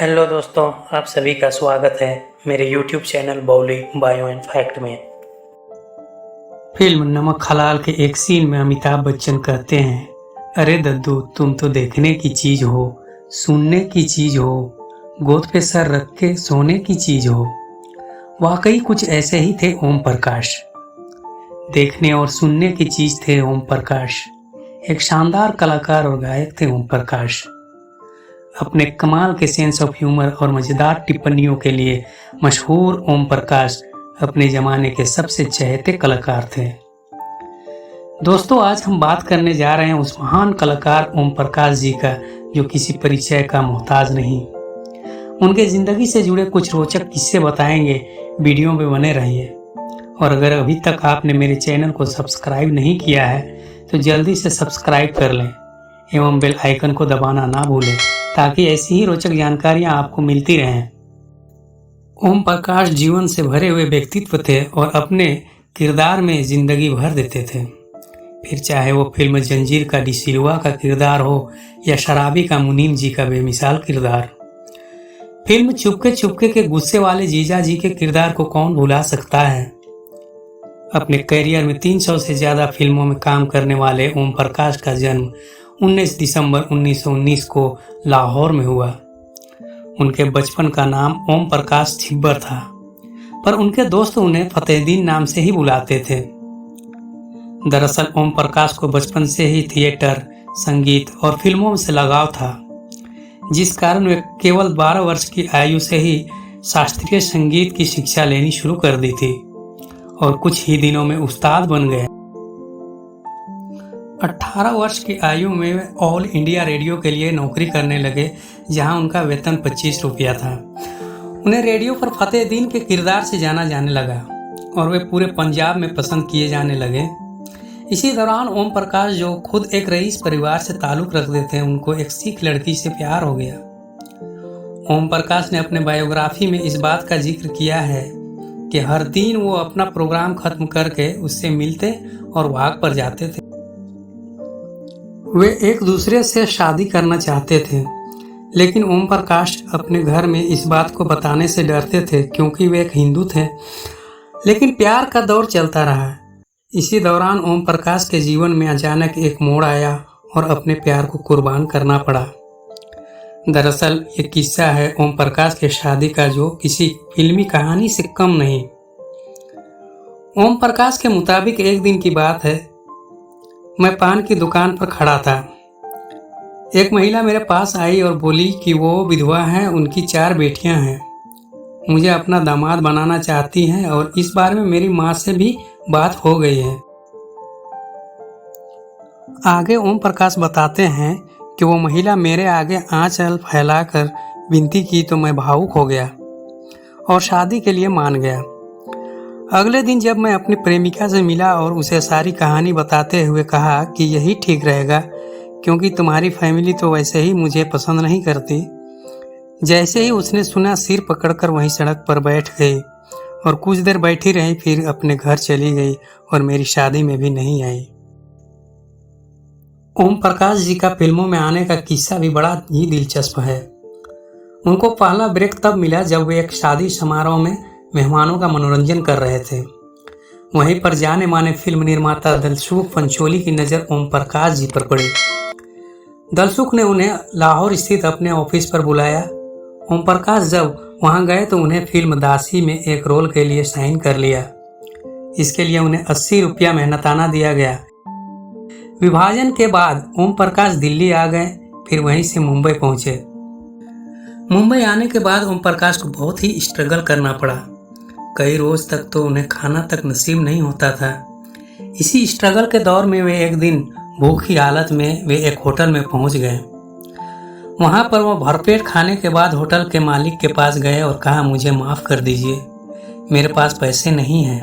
Hello दोस्तों, आप सभी का स्वागत है मेरे YouTube चैनल बाउली बायो एंड फैक्ट में। फिल्म नमक हलाल के एक सीन में अमिताभ बच्चन कहते हैं, अरे दद्दू तुम तो देखने की चीज हो, सुनने की चीज हो, गोद पे सर रख के सोने की चीज हो। वाकई कुछ ऐसे ही थे ओम प्रकाश। देखने और सुनने की चीज थे ओम प्रकाश। एक शानदार कलाकार और गायक थे ओम प्रकाश। अपने कमाल के सेंस ऑफ ह्यूमर और मजेदार टिप्पणियों के लिए मशहूर ओम प्रकाश अपने जमाने के सबसे चहेते कलाकार थे। दोस्तों, आज हम बात करने जा रहे हैं उस महान कलाकार ओम प्रकाश जी का जो किसी परिचय का मोहताज नहीं। उनके जिंदगी से जुड़े कुछ रोचक किस्से बताएंगे, वीडियो में बने रहिए। और अगर अभी तक आपने मेरे चैनल को सब्सक्राइब नहीं किया है तो जल्दी से सब्सक्राइब कर लें एवं बेल आइकन को दबाना ना भूलें ताकि ऐसी ही रोचक जानकारियां आपको मिलती रहें। ओम प्रकाश जीवन से भरे हुए व्यक्तित्व थे और अपने किरदार में जिंदगी भर देते थे। फिर चाहे वो फिल्म जंजीर का डी सिल्वा का किरदार हो या शराबी का मुनीम जी का बेमिसाल किरदार। फिल्म चुपके के गुस्से वाले जीजा जी के किरदार को कौन भुला सकता है। अपने करियर में 300 से ज्यादा फिल्मों में काम करने वाले ओम प्रकाश का जन्म 19 दिसंबर 1919 को लाहौर में हुआ। उनके बचपन का नाम ओम प्रकाश छिब्बर था, पर उनके दोस्त उन्हें फतेहदीन नाम से ही बुलाते थे। दरअसल ओम प्रकाश को बचपन से ही थिएटर, संगीत और फिल्मों से लगाव था, जिस कारण वे केवल 12 वर्ष की आयु से ही शास्त्रीय संगीत की शिक्षा लेनी शुरू कर दी थी और कुछ ही दिनों में उस्ताद बन गए। 18 वर्ष की आयु में वे ऑल इंडिया रेडियो के लिए नौकरी करने लगे, जहां उनका वेतन 25 रुपया था। उन्हें रेडियो पर फतेहदीन के किरदार से जाना जाने लगा और वे पूरे पंजाब में पसंद किए जाने लगे। इसी दौरान ओम प्रकाश, जो खुद एक रईस परिवार से ताल्लुक रखते थे, उनको एक सिख लड़की से प्यार हो गया। ओम प्रकाश ने अपने बायोग्राफी में इस बात का जिक्र किया है कि हर दिन वो अपना प्रोग्राम खत्म करके उससे मिलते और वॉक पर जाते थे। वे एक दूसरे से शादी करना चाहते थे, लेकिन ओम प्रकाश अपने घर में इस बात को बताने से डरते थे क्योंकि वे एक हिंदू थे। लेकिन प्यार का दौर चलता रहा। इसी दौरान ओम प्रकाश के जीवन में अचानक एक मोड़ आया और अपने प्यार को कुर्बान करना पड़ा। दरअसल ये किस्सा है ओम प्रकाश के शादी का, जो किसी फिल्मी कहानी से कम नहीं। ओम प्रकाश के मुताबिक एक दिन की बात है, मैं पान की दुकान पर खड़ा था। एक महिला मेरे पास आई और बोली कि वो विधवा हैं, उनकी 4 बेटियां हैं, मुझे अपना दामाद बनाना चाहती हैं और इस बारे में मेरी माँ से भी बात हो गई है। आगे ओम प्रकाश बताते हैं कि वो महिला मेरे आगे आंचल फैलाकर विनती की तो मैं भावुक हो गया और शादी के लिए मान गया। अगले दिन जब मैं अपनी प्रेमिका से मिला और उसे सारी कहानी बताते हुए कहा कि यही ठीक रहेगा क्योंकि तुम्हारी फैमिली तो वैसे ही मुझे पसंद नहीं करती, जैसे ही उसने सुना सिर पकड़कर वहीं सड़क पर बैठ गई और कुछ देर बैठी रही, फिर अपने घर चली गई और मेरी शादी में भी नहीं आई। ओम प्रकाश जी का फिल्मों में आने का किस्सा भी बड़ा ही दिलचस्प है। उनको पहला ब्रेक तब मिला जब वे एक शादी समारोह में मेहमानों का मनोरंजन कर रहे थे। वहीं पर जाने माने फिल्म निर्माता दलसुख पंचोली की नज़र ओम प्रकाश जी पर पड़ी। दलसुख ने उन्हें लाहौर स्थित अपने ऑफिस पर बुलाया। ओम प्रकाश जब वहां गए तो उन्हें फिल्म दासी में एक रोल के लिए साइन कर लिया। इसके लिए उन्हें 80 रुपया मेहनताना दिया गया। विभाजन के बाद ओम प्रकाश दिल्ली आ गए, फिर वहीं से मुंबई पहुंचे। मुंबई आने के बाद ओम प्रकाश को बहुत ही स्ट्रगल करना पड़ा। कई रोज तक तो उन्हें खाना तक नसीब नहीं होता था। इसी स्ट्रगल के दौर में वे एक दिन भूखी हालत में वे एक होटल में पहुंच गए। वहां पर वो भरपेट खाने के बाद होटल के मालिक के पास गए और कहा, मुझे माफ़ कर दीजिए, मेरे पास पैसे नहीं हैं,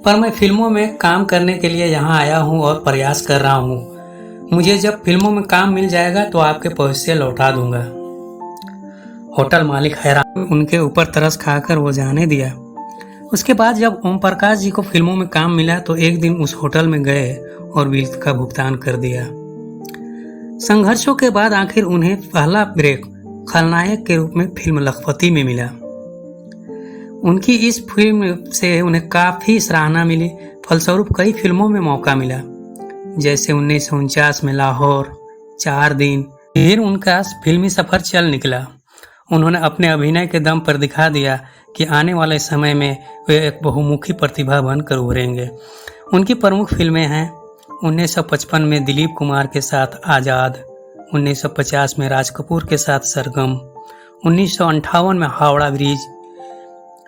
पर मैं फिल्मों में काम करने के लिए यहाँ आया हूँ और प्रयास कर रहा हूँ। मुझे जब फिल्मों में काम मिल जाएगा तो आपके पैसे लौटा दूंगा। होटल मालिक हैरान, उनके ऊपर तरस खाकर वो जाने दिया। उसके बाद जब ओम प्रकाश जी को फिल्मों में काम मिला तो एक दिन उस होटल में गए और बिल का भुगतान कर दिया। संघर्षों के बाद आखिर उन्हें पहला ब्रेक खलनायक के रूप में फिल्म लखपति में मिला। उनकी इस फिल्म से उन्हें काफ़ी सराहना मिली, फलस्वरूप कई फिल्मों में मौका मिला, जैसे 1949 में लाहौर, 4 दिन। फिर उनका फिल्मी सफर चल निकला। उन्होंने अपने अभिनय के दम पर दिखा दिया कि आने वाले समय में वे एक बहुमुखी प्रतिभा बनकर उभरेंगे। उनकी प्रमुख फिल्में हैं 1955 में दिलीप कुमार के साथ आज़ाद, 1950 में राज कपूर के साथ सरगम, 1958 में हावड़ा ब्रिज,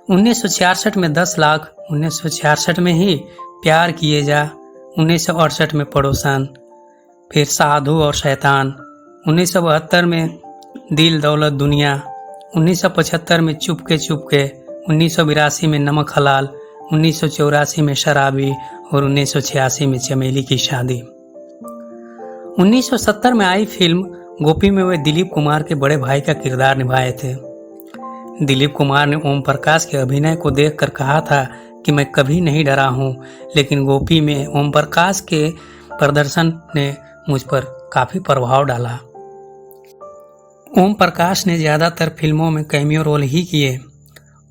1966 में 10 लाख, 1966 में ही प्यार किए जा, 1968 में पड़ोसन, फिर साधु और शैतान, 1972 में दिल दौलत दुनिया, 1975 में चुपके चुपके, 1982 में नमक हलाल, 1984 में शराबी और 1986 में चमेली की शादी। 1970 में आई फिल्म गोपी में वे दिलीप कुमार के बड़े भाई का किरदार निभाए थे। दिलीप कुमार ने ओम प्रकाश के अभिनय को देखकर कहा था कि मैं कभी नहीं डरा हूँ, लेकिन गोपी में ओम प्रकाश के प्रदर्शन ने मुझ पर काफ़ी प्रभाव डाला। ओम प्रकाश ने ज़्यादातर फिल्मों में कैमियो रोल ही किए।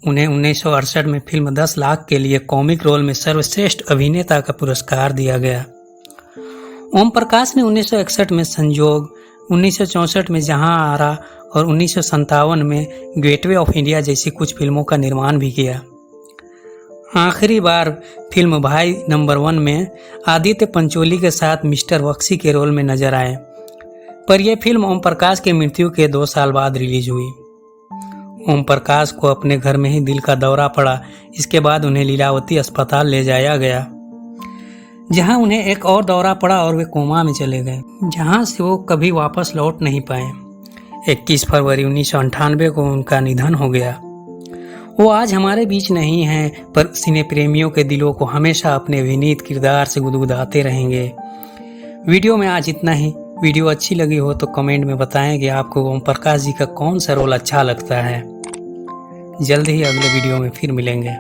उन्हें 1968 में फिल्म 10 लाख के लिए कॉमिक रोल में सर्वश्रेष्ठ अभिनेता का पुरस्कार दिया गया। ओम प्रकाश ने 1961 में संजोग, 1964 में जहां आरा और 1957 में गेटवे ऑफ इंडिया जैसी कुछ फिल्मों का निर्माण भी किया। आखिरी बार फिल्म भाई नंबर 1 में आदित्य पंचोली के साथ मिस्टर बख्शी के रोल में नजर आए, पर यह फिल्म ओम प्रकाश की मृत्यु के 2 साल बाद रिलीज हुई। ओम प्रकाश को अपने घर में ही दिल का दौरा पड़ा। इसके बाद उन्हें लीलावती अस्पताल ले जाया गया, जहां उन्हें एक और दौरा पड़ा और वे कोमा में चले गए, जहां से वो कभी वापस लौट नहीं पाए। 21 फरवरी 1998 को उनका निधन हो गया। वो आज हमारे बीच नहीं हैं, पर सिने प्रेमियों के दिलों को हमेशा अपने विनीत किरदार से गुदगुदाते रहेंगे। वीडियो में आज इतना ही। वीडियो अच्छी लगी हो तो कमेंट में बताएं कि आपको ओम प्रकाश जी का कौन सा रोल अच्छा लगता है। जल्द ही अगले वीडियो में फिर मिलेंगे।